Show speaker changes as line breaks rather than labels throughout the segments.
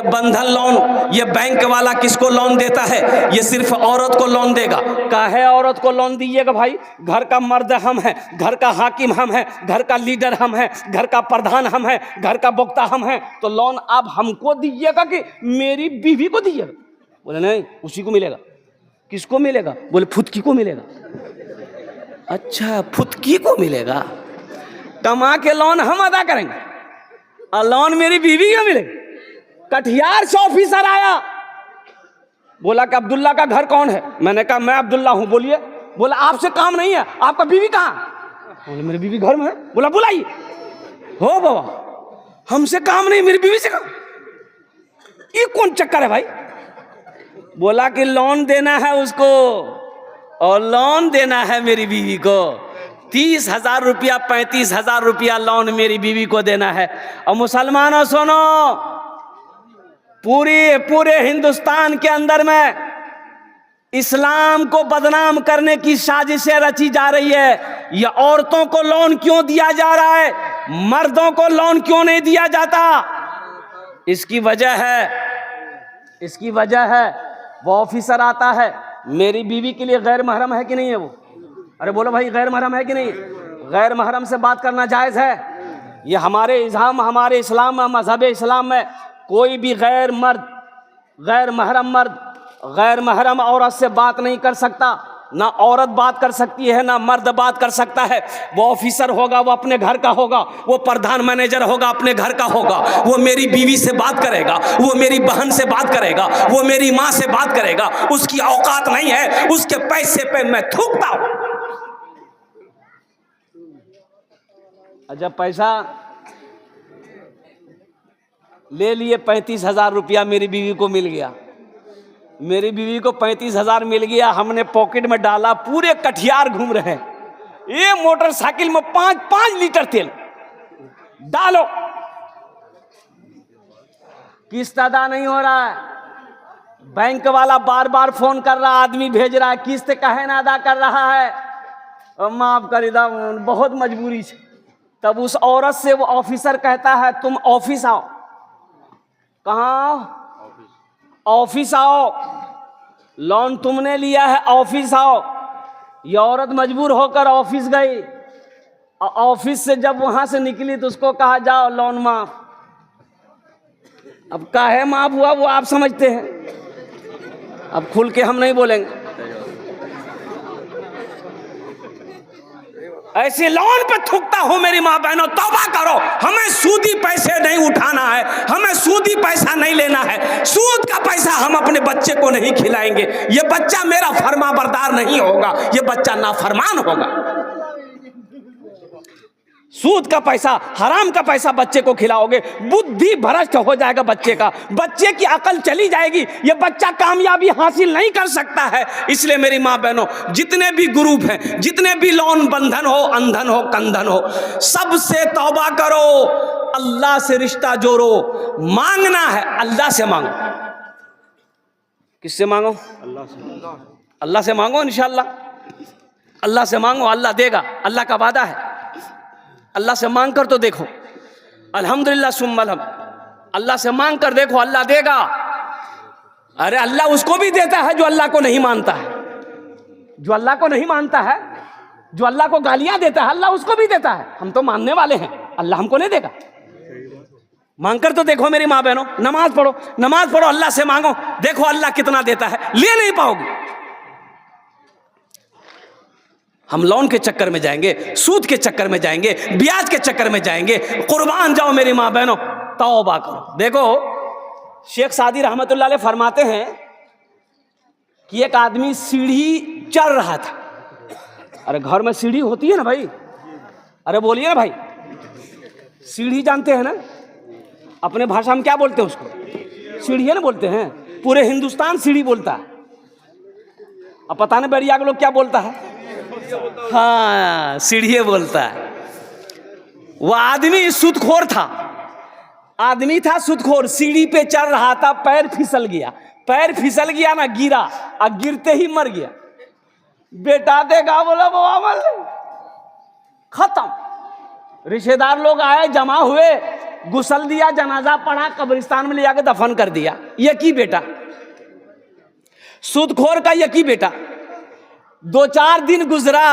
बंधन लोन, ये बैंक वाला किसको लोन देता है? ये सिर्फ औरत को लोन देगा। काहे औरत को लोन दीजिएगा भाई? घर का मर्द हम हैं, घर का हाकिम हम हैं, घर का लीडर हम हैं, घर का प्रधान हम हैं, घर का वक्ता हम हैं, तो लोन आप हमको दीजिएगा कि मेरी बीवी को दीजिएगा? बोले नहीं, उसी को मिलेगा। किसको मिलेगा? बोले फुतकी को मिलेगा। अच्छा, फुतकी को मिलेगा। कमा के लोन हम अदा करेंगे और लोन मेरी बीवी को मिलेगा। कटिहार से ऑफिसर आया, बोला कि अब्दुल्ला का घर कौन है? मैंने कहा मैं अब्दुल्ला हूं। बोलिए। बोला आपसे काम नहीं है, आपका बीवी कहाँ? बोले मेरी बीवी घर में है। बोला बुलाइए। हो बाबा, हमसे काम नहीं, मेरी बीवी से काम। ये कौन चक्कर है भाई? बोला कि लोन देना है उसको, और लोन देना है मेरी बीवी को। 30,000 रुपया 35,000 रुपया लोन मेरी बीवी को देना है। और मुसलमानों सुनो, पूरे हिंदुस्तान के अंदर में इस्लाम को बदनाम करने की साजिशें रची जा रही है। ये औरतों को लोन क्यों दिया जा रहा है, मर्दों को लोन क्यों नहीं दिया जाता? इसकी वजह है वो ऑफिसर आता है, मेरी बीवी के लिए गैर महरम है कि नहीं है वो? अरे बोलो भाई, गैर महरम है कि नहीं? गैर महरम से बात करना जायज़ है? ये हमारे इस्लाम में, मजहब इस्लाम में कोई भी गैर महरम औरत से बात नहीं कर सकता। ना औरत बात कर सकती है, ना मर्द बात कर सकता है। वो ऑफिसर होगा, वो अपने घर का होगा, वो प्रधान मैनेजर होगा, अपने घर का होगा। वो मेरी बीवी से बात करेगा, वो मेरी बहन से बात करेगा, वो मेरी माँ से बात करेगा। उसकी औकात नहीं है, उसके पैसे पे मैं थूकता हूं। जब पैसा ले लिए, 35,000 रुपया मेरी बीवी को मिल गया। मेरी बीवी को 35,000 मिल गया, हमने पॉकेट में डाला, पूरे कटिहार घूम रहे हैं। ये मोटरसाइकिल में 5-5 लीटर तेल डालो, किस्त अदा नहीं हो रहा है। बैंक वाला बार बार फोन कर रहा, आदमी भेज रहा है, किस्त काहे ना अदा कर रहा है? माफ कर दा, बहुत मजबूरी है। तब उस औरत से वो ऑफिसर कहता है तुम ऑफिस आओ। कहाँ? ऑफिस आओ, लोन तुमने लिया है, ऑफिस आओ। ये औरत मजबूर होकर ऑफिस गई। ऑफिस से जब वहां से निकली तो उसको कहा जाओ लोन माफ। अब काहे माफ हुआ वो आप समझते हैं, अब खुल के हम नहीं बोलेंगे। ऐसे लोन पे थूकता हूं मेरी माँ बहनों, तौबा करो। हमें सूदी पैसे नहीं उठाना है, हमें सूदी पैसा नहीं लेना है। सूद का पैसा हम अपने बच्चे को नहीं खिलाएंगे। ये बच्चा मेरा फरमाबरदार नहीं होगा, ये बच्चा नाफरमान होगा। सूद का पैसा, हराम का पैसा बच्चे को खिलाओगे, बुद्धि भ्रष्ट हो जाएगा बच्चे का, बच्चे की अकल चली जाएगी, ये बच्चा कामयाबी हासिल नहीं कर सकता है। इसलिए मेरी माँ बहनों, जितने भी ग्रुप हैं, जितने भी लोन, बंधन हो, अंधन हो, कंधन हो, सबसे तौबा करो, अल्लाह से रिश्ता जोड़ो। मांगना है अल्लाह से मांगो। किससे मांगो? अल्लाह से। अल्लाह से मांगो, इंशाअल्लाह अल्लाह से मांगो, अल्लाह देगा, अल्लाह का वादा है। अल्लाह से मांग कर तो देखो, अल्हम्दुलिल्लाह सुम्मा अल्हम्द, अल्लाह से मांग कर देखो, अल्लाह देगा। अरे अल्लाह उसको भी देता है जो अल्लाह को नहीं मानता है, जो अल्लाह को नहीं मानता है, जो अल्लाह को गालियां देता है, अल्लाह उसको भी देता है। हम तो मानने वाले हैं, अल्लाह हमको नहीं देगा। मांग कर तो देखो मेरी माँ बहनों, नमाज पढ़ो, अल्लाह से मांगो, देखो अल्लाह कितना देता है। ले नहीं पाओगे। हम लोन के चक्कर में जाएंगे, सूद के चक्कर में जाएंगे, ब्याज के चक्कर में जाएंगे। कुर्बान जाओ मेरी माँ बहनों, तौबा करो। देखो शेख सादी रहमतुल्लाह अलैह फरमाते हैं कि एक आदमी सीढ़ी चढ़ रहा था। अरे घर में सीढ़ी होती है ना भाई, अरे बोलिए ना भाई, सीढ़ी जानते हैं ना? अपने भाषा में क्या बोलते हैं उसको? सीढ़ी ना बोलते हैं। पूरे हिंदुस्तान सीढ़ी बोलता है। अब पता नहीं बैरिया के लोग क्या बोलता है। हाँ, सीढ़ी बोलता है। वो आदमी सूदखोर था, सूदखोर। सीढ़ी पे चढ़ रहा था, पैर फिसल गया ना, गिरा, और गिरते ही मर गया। बेटा देखा, बोला बाबा मर खत्म। रिश्तेदार लोग आए, जमा हुए, गुसल दिया, जनाजा पढ़ा, कब्रिस्तान में ले जाके दफन कर दिया। ये की बेटा, सूदखोर का ये की बेटा। 2-4 दिन गुजरा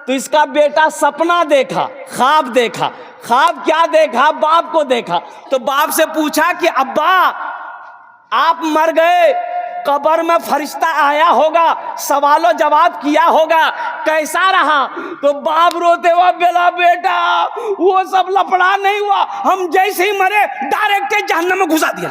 तो इसका बेटा सपना देखा, ख्वाब देखा। ख्वाब क्या देखा? बाप को देखा। तो बाप से पूछा कि अब्बा आप मर गए, कब्र में फरिश्ता आया होगा, सवालो जवाब किया होगा, कैसा रहा? तो बाप रोते हुआ बोला, बेटा वो सब लफड़ा नहीं हुआ, हम जैसे ही मरे डायरेक्ट जहन्नम में घुसा दिया।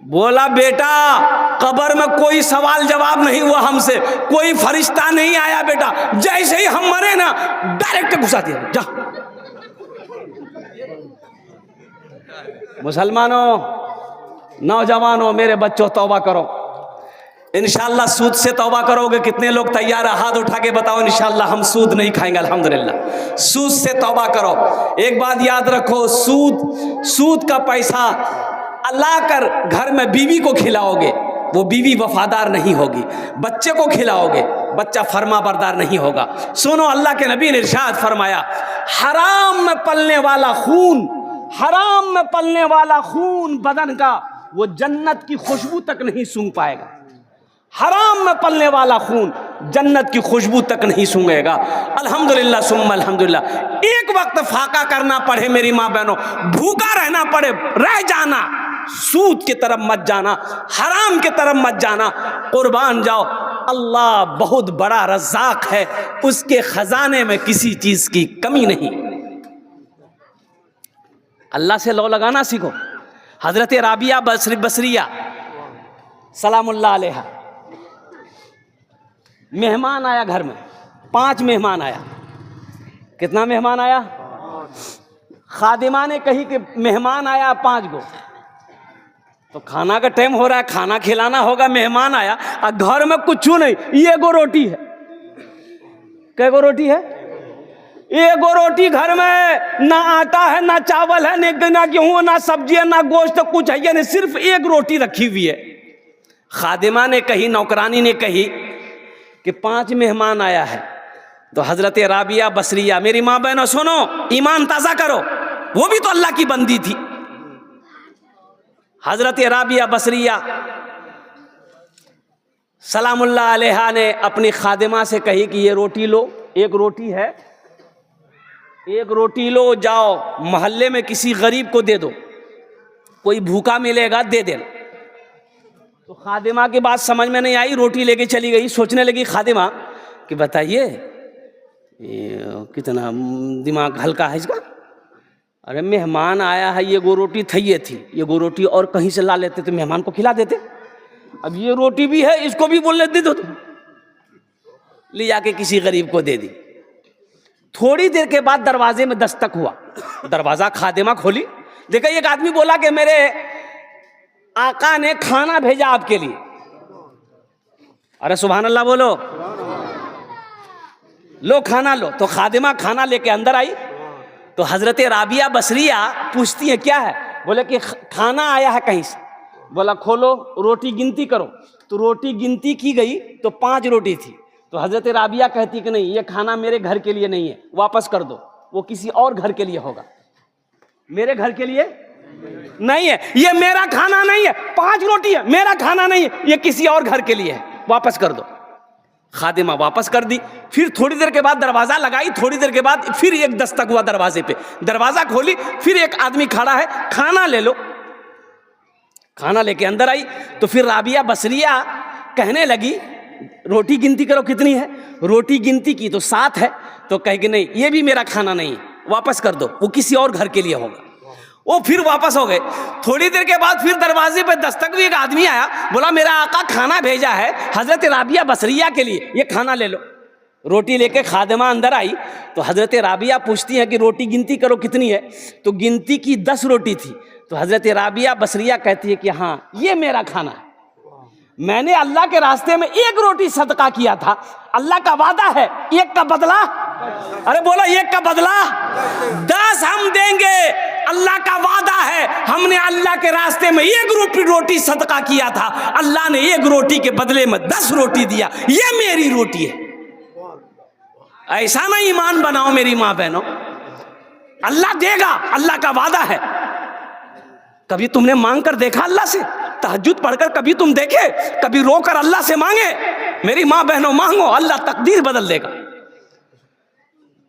बोला बेटा कब्र में कोई सवाल जवाब नहीं हुआ हमसे, कोई फरिश्ता नहीं आया बेटा, जैसे ही हम मरे ना डायरेक्ट घुसा दिया। जा मुसलमानों, नौजवानों, मेरे बच्चों, तौबा करो। इंशाअल्लाह सूद से तौबा करोगे। कितने लोग तैयार है? हाथ उठा के बताओ। इंशाअल्लाह हम सूद नहीं खाएंगे, अल्हम्दुलिल्लाह। सूद से तौबा करो। एक बात याद रखो, सूद का पैसा अल्लाह कर घर में बीवी को खिलाओगे, वो बीवी वफादार नहीं होगी। बच्चे को खिलाओगे, बच्चा फर्मा बरदार नहीं होगा। सुनो, अल्लाह के नबी ने इरशाद फरमाया, हराम में पलने वाला खून, हराम में पलने वाला खून बदन का, वो जन्नत की खुशबू तक नहीं सूंघ पाएगा। हराम में पलने वाला खून जन्नत की खुशबू तक नहीं सूंघेगा। अल्हम्दुलिल्लाह सुम्मा अल्हम्दुलिल्लाह। एक वक्त फाका करना पड़े मेरी माँ बहनों, भूखा रहना पड़े, रह जाना, सूद की तरफ मत जाना, हराम की तरफ मत जाना, कुर्बान जाओ। अल्लाह बहुत बड़ा रज़्ज़ाक़ है, उसके खजाने में किसी चीज की कमी नहीं। अल्लाह से लौ लगाना सीखो। हजरत राबिया बसरिया सलामुल्लाह अलैहा, मेहमान आया घर में, 5 मेहमान आया। कितना मेहमान आया? खादिमा ने कही कि मेहमान आया 5 गो। तो खाना का टाइम हो रहा है, खाना खिलाना होगा, मेहमान आया और घर में कुछ नहीं, ये गो रोटी है। कै गो रोटी है? एक गो रोटी घर में, ना आटा है, ना चावल है, ना गेहूं, ना सब्जी है, ना गोश्त, कुछ है नहीं, सिर्फ एक रोटी रखी हुई है। खादिमा ने कही, नौकरानी ने कही कि 5 मेहमान आया है। तो हजरत राबिया बसरिया, मेरी माँ बहनों सुनो, ईमान ताज़ा करो, वो भी तो अल्लाह की बंदी थी। हजरत राबिया बसरिया सलामुल्लाह अलैहा ने अपनी खादिमा से कही कि ये रोटी लो, एक रोटी है, एक रोटी लो, जाओ मोहल्ले में किसी गरीब को दे दो, कोई भूखा मिलेगा दे देना। तो खादिमा की बात समझ में नहीं आई, रोटी लेके चली गई। सोचने लगी खादिमा कि बताइए कितना दिमाग हल्का है इसका। अरे मेहमान आया है, ये गो रोटी थी, ये गो रोटी और कहीं से ला लेते तो मेहमान को खिला देते। अब ये रोटी भी है, इसको भी बोल लेते दो, ले जाके किसी गरीब को दे दी। थोड़ी देर के बाद दरवाजे में दस्तक हुआ, दरवाजा खादिमा खोली, देखा एक आदमी बोला कि मेरे आका ने खाना भेजा आपके लिए। अरे सुभान अल्लाह बोलो, लो खाना लो। तो खादिमा खाना लेके अंदर आई। तो हजरत राबिया बसरिया पूछती है क्या है? बोले कि खाना आया है कहीं से। बोला खोलो, रोटी गिनती करो। तो रोटी गिनती की गई तो 5 रोटी थी। तो हजरत राबिया कहती कि नहीं, ये खाना मेरे घर के लिए नहीं है, वापस कर दो, वो किसी और घर के लिए होगा, मेरे घर के लिए नहीं है, ये मेरा खाना नहीं है। 5 रोटी है, मेरा खाना नहीं है, ये किसी और घर के लिए है, वापस कर दो। खादिमा वापस कर दी। फिर थोड़ी देर के बाद दरवाजा लगाई, थोड़ी देर के बाद फिर एक दस्तक हुआ दरवाजे पे, दरवाजा खोली, फिर एक आदमी खड़ा है, खाना ले लो। खाना लेके अंदर आई। तो फिर राबिया बसरिया कहने लगी रोटी गिनती करो कितनी है। रोटी गिनती की तो 7 है। तो कहे कि नहीं, ये भी मेरा खाना नहीं है, वापस कर दो, वो किसी और घर के लिए होगा। वो फिर वापस हो गए। थोड़ी देर के बाद फिर दरवाजे पे दस्तक भी एक आदमी आया, बोला मेरा आका खाना भेजा है हजरत राबिया बसरिया के लिए, ये खाना ले लो। रोटी लेके खादिमा अंदर आई। तो हजरत राबिया पूछती है कि रोटी गिनती करो कितनी है। तो गिनती की 10 रोटी थी। तो हजरत राबिया बसरिया कहती है कि हाँ, ये मेरा खाना है, मैंने अल्लाह के रास्ते में 1 रोटी सदका किया था, अल्लाह का वादा है 1 का बदला। अरे बोला 1 का बदला 10 हम देंगे, अल्लाह का वादा है। हमने अल्लाह के रास्ते में 1 रोटी सदका किया था, अल्लाह ने 1 रोटी के बदले में 10 रोटी दिया, ये मेरी रोटी है। ऐसा ना ईमान बनाओ मेरी माँ बहनों, अल्लाह देगा, अल्लाह का वादा है। कभी तुमने मांग कर देखा अल्लाह से? तहज्जुद पढ़कर कभी तुम देखे? कभी रोकर अल्लाह से मांगे? मेरी माँ बहनों मांगो, अल्लाह तकदीर बदल देगा।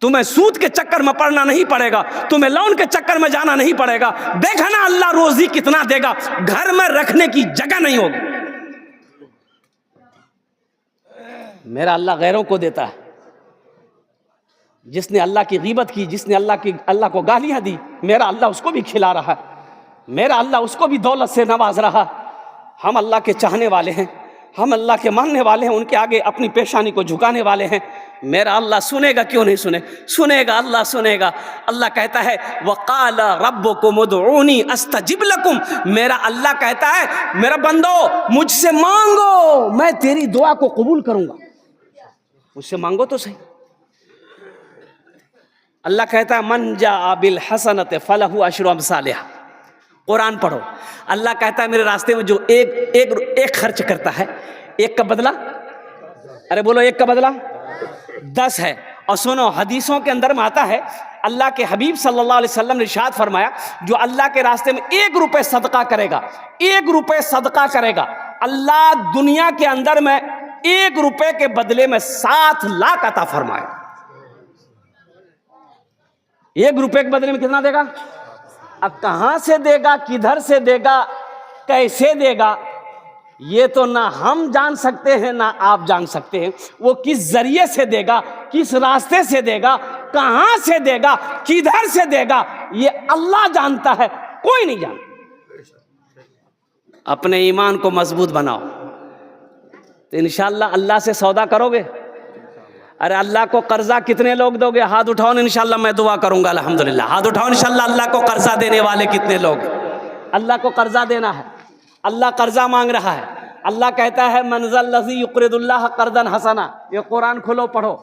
तुम्हें सूद के चक्कर में पड़ना नहीं पड़ेगा, तुम्हें लोन के चक्कर में जाना नहीं पड़ेगा। देखा ना अल्लाह रोजी कितना देगा, घर में रखने की जगह नहीं होगी। मेरा अल्लाह गैरों को देता है। जिसने अल्लाह की गीबत की, जिसने अल्लाह को गालियां दी, मेरा अल्लाह उसको भी खिला रहा है, मेरा अल्लाह उसको भी दौलत से नवाज रहा। हम अल्लाह के चाहने वाले हैं, हम अल्लाह के मानने वाले हैं, उनके आगे अपनी पेशानी को झुकाने वाले हैं। मेरा अल्लाह सुनेगा, क्यों नहीं सुनेगा, अल्लाह सुनेगा। अल्लाह कहता है वक़ाल रब्बुकुम उदऊनी अस्तजिब लकुम। मेरा अल्लाह कहता है मेरा बंदो मुझसे मांगो, मैं तेरी दुआ को कबूल करूंगा। मुझसे मांगो तो सही। अल्लाह कहता है मन जा बिल हसनत फलहु अशरु अमसालिहा। कुरान पढ़ो, अल्लाह कहता है मेरे रास्ते में जो एक खर्च करता है, एक का बदला, अरे बोलो, एक का बदला 10 है। और सुनो, हदीसों के अंदर में आता है, अल्लाह के हबीब सल्लल्लाहु अलैहि वसल्लम ने इरशाद फरमाया, जो अल्लाह के रास्ते में 1 रुपए सदका करेगा, 1 रुपए सदका करेगा, अल्लाह दुनिया के अंदर में 1 रुपए के बदले में 7 लाख अता फरमाए। 1 रुपए के बदले में कितना देगा? अब कहां से देगा, किधर से देगा, कैसे देगा, ये तो ना हम जान सकते हैं ना आप जान सकते हैं। वो किस जरिए से देगा, किस रास्ते से देगा, कहां से देगा, किधर से देगा, ये अल्लाह जानता है, कोई नहीं जानता। अपने ईमान को मजबूत बनाओ तो इंशाअल्लाह अल्लाह से सौदा करोगे। अरे अल्लाह को कर्जा कितने लोग दोगे? हाथ उठाओ, इंशाअल्लाह मैं दुआ करूंगा। अल्हम्दुलिल्लाह, हाथ उठाओ। इंशाअल्लाह अल्लाह को कर्जा देने वाले कितने लोग? अल्लाह को कर्जा देना है, अल्लाह कर्जा मांग रहा है। अल्लाह कहता है मनज़ल लज़ी युक़रिदुल्लाह क़र्ज़न हसना। ये कुरान खोलो पढ़ो,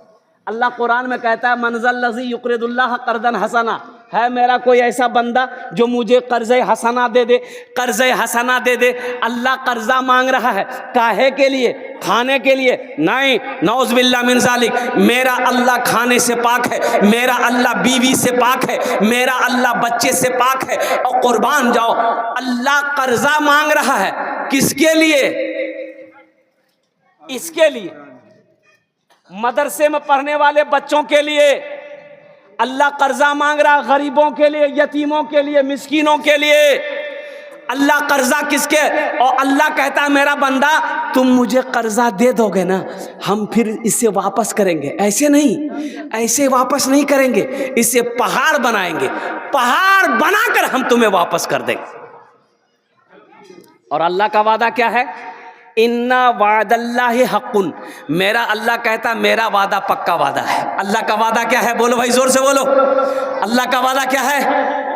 अल्लाह कुरान में कहता है मनज़ल लज़ी युक़रिदुल्लाह क़र्ज़न हसना। है मेरा कोई ऐसा बंदा जो मुझे कर्ज़े हसना दे दे, कर्ज़े हसना दे दे। अल्लाह कर्जा मांग रहा है, काहे के लिए? खाने के लिए नहीं, नौज़ बिल्लाह मिन ज़ालिक। मेरा अल्लाह खाने से पाक है, मेरा अल्लाह बीवी से पाक है, मेरा अल्लाह बच्चे से पाक है। और कुर्बान जाओ, अल्लाह कर्जा मांग रहा है, किसके लिए? इसके लिए, मदरसे में पढ़ने वाले बच्चों के लिए अल्लाह कर्जा मांग रहा, गरीबों के लिए, यतीमों के लिए, मिस्कीनों के लिए। अल्लाह कर्जा किसके? और अल्लाह कहता है मेरा बंदा तुम मुझे कर्जा दे दोगे ना, हम फिर इसे वापस करेंगे। ऐसे नहीं, ऐसे वापस नहीं करेंगे, इसे पहाड़ बनाएंगे, पहाड़ बनाकर हम तुम्हें वापस कर देंगे। और अल्लाह का वादा क्या है? इन्ना वादल्लाहि हक़्क़ुन। मेरा अल्लाह कहता मेरा वादा पक्का वादा है। अल्लाह का वादा क्या है? बोलो भाई, जोर से बोलो। अल्लाह का वादा क्या है?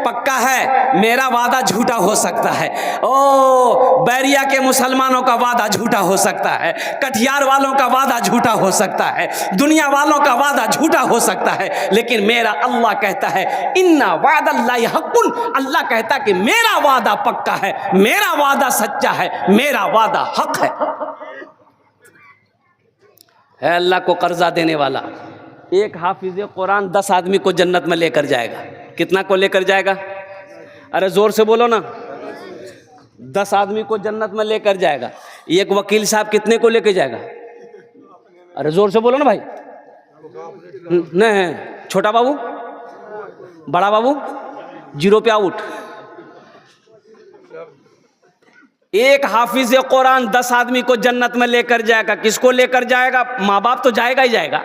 पक्का है। मेरा वादा झूठा हो सकता है। ओ बैरिया के मुसलमानों का वादा झूठा हो सकता है, कटिहार वालों का वादा झूठा हो सकता है, दुनिया वालों का वादा झूठा हो सकता है, लेकिन मेरा अल्लाह कहता है इन्ना वादल्लाहि हक़्क़ुन। अल्लाह कहता कि मेरा वादा पक्का है, मेरा वादा सच्चा है, मेरा वादा हक है। अल्लाह को कर्जा देने वाला। एक हाफिज कुरान 10 आदमी को जन्नत में लेकर जाएगा। कितना को लेकर जाएगा? अरे जोर से बोलो ना। 10 आदमी को जन्नत में लेकर जाएगा। एक वकील साहब कितने को लेकर जाएगा? अरे जोर से बोलो ना भाई। नहीं, छोटा बाबू, बड़ा बाबू, 0 पे आउट। एक हाफिज कुरान 10 आदमी को जन्नत में लेकर जाएगा। किसको लेकर जाएगा? माँ बाप तो जाएगा ही जाएगा,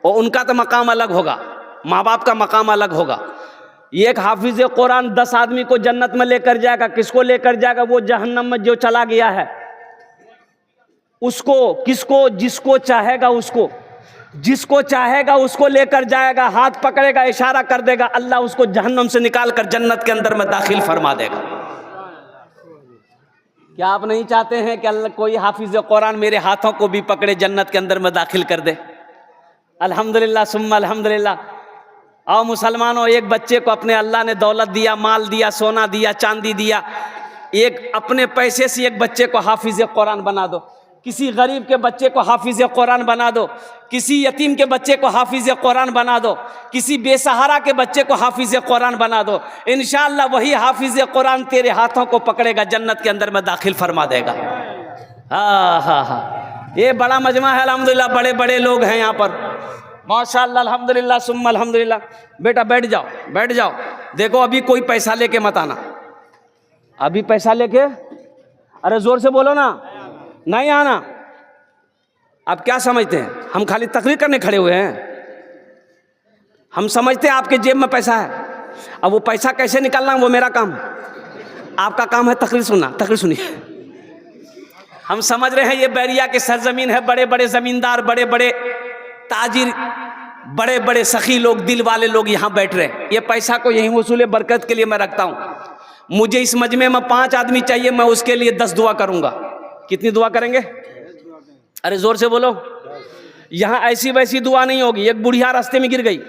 और उनका तो मकाम अलग होगा, माँ बाप का मकाम अलग होगा। एक हाफिज कुरान 10 आदमी को जन्नत में लेकर जाएगा। किसको लेकर जाएगा? वो जहन्नम में जो चला गया है उसको। किसको? जिसको चाहेगा उसको, जिसको चाहेगा उसको लेकर जाएगा। हाथ पकड़ेगा, इशारा कर देगा, अल्लाह उसको जहन्नम से निकाल कर जन्नत के अंदर में दाखिल फरमा देगा। क्या आप नहीं चाहते हैं कि अल्लाह कोई हाफिज कुरान मेरे हाथों को भी पकड़े, जन्नत के अंदर में दाखिल कर दे? अल्हम्दुलिल्लाह सुम्मा अल्हम्दुलिल्लाह। आओ मुसलमानों, एक बच्चे को अपने अल्लाह ने दौलत दिया, माल दिया, सोना दिया, चांदी दिया। एक अपने पैसे से एक बच्चे को हाफिज कुरान बना दो। किसी गरीब के बच्चे को हाफिज कुरान बना दो, किसी यतीम के बच्चे को हाफिज कुरान बना दो, किसी बेसहारा के बच्चे को हाफिज कुरान बना दो, इंशाअल्लाह वही हाफिज कुरान तेरे हाथों को पकड़ेगा, जन्नत के अंदर में दाखिल फरमा देगा। हाँ हाँ हाँ, ये बड़ा मजमा है अल्हम्दुलिल्लाह, बड़े बड़े लोग हैं यहाँ पर माशाअल्लाह, अल्हम्दुलिल्लाह सुम्मा अल्हम्दुलिल्लाह। बेटा बैठ जाओ, बैठ जाओ। देखो अभी कोई पैसा लेके मत आना, अभी पैसा लेके, अरे जोर से बोलो ना, नहीं आना। आप क्या समझते हैं हम खाली तकरीर करने खड़े हुए हैं? हम समझते हैं आपके जेब में पैसा है, अब वो पैसा कैसे निकालना वो मेरा काम, आपका काम है तकरीर सुनना। तकरीर सुनिए। हम समझ रहे हैं ये बैरिया की सरजमीन है, बड़े बड़े जमींदार, बड़े बड़े ताजिर, बड़े बड़े सखी लोग, दिल वाले लोग यहाँ बैठ रहे हैं। ये पैसा को यहीं वसूले बरकत के लिए मैं रखता हूँ। मुझे इस मजमे में 5 आदमी चाहिए, मैं उसके लिए 10 दुआ करूँगा। कितनी दुआ करेंगे? अरे जोर से बोलो। यहाँ ऐसी वैसी दुआ नहीं होगी। एक बुढ़िया रास्ते में गिर गई,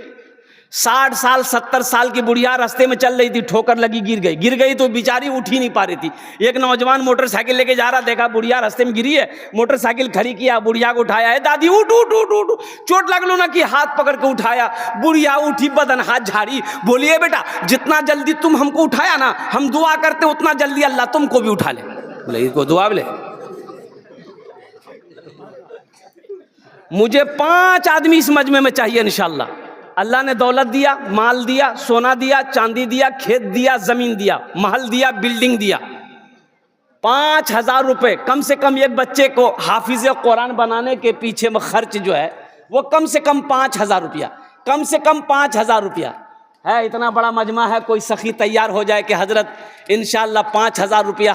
60 साल 70 साल की बुढ़िया रास्ते में चल रही थी, ठोकर लगी, गिर गई तो बेचारी उठ ही नहीं पा रही थी। एक नौजवान मोटरसाइकिल लेके जा रहा, देखा बुढ़िया रास्ते में गिरी है, मोटरसाइकिल खड़ी किया, बुढ़िया को उठाया, है दादी उठ उठ उठ उठ, चोट लग लो ना, कि हाथ पकड़ के उठाया। बुढ़िया उठी, बदन हाथ झाड़ी, बोलिए बेटा जितना जल्दी तुम हमको उठाया ना, हम दुआ करते उतना जल्दी अल्लाह तुमको भी उठा ले। बोले इसको दुआ ले। मुझे 5 आदमी इस मजमे में चाहिए इंशाअल्लाह। अल्लाह ने दौलत दिया, माल दिया, सोना दिया, चांदी दिया, खेत दिया, जमीन दिया, महल दिया, बिल्डिंग दिया। 5000 रुपए कम से कम एक बच्चे को हाफिज कुरान बनाने के पीछे में खर्च जो है वो कम से कम 5000 रुपया, कम से कम 5000 रुपया है। इतना बड़ा मजमा है, कोई सखी तैयार हो जाए कि हजरत इंशाअल्लाह 5000 रुपया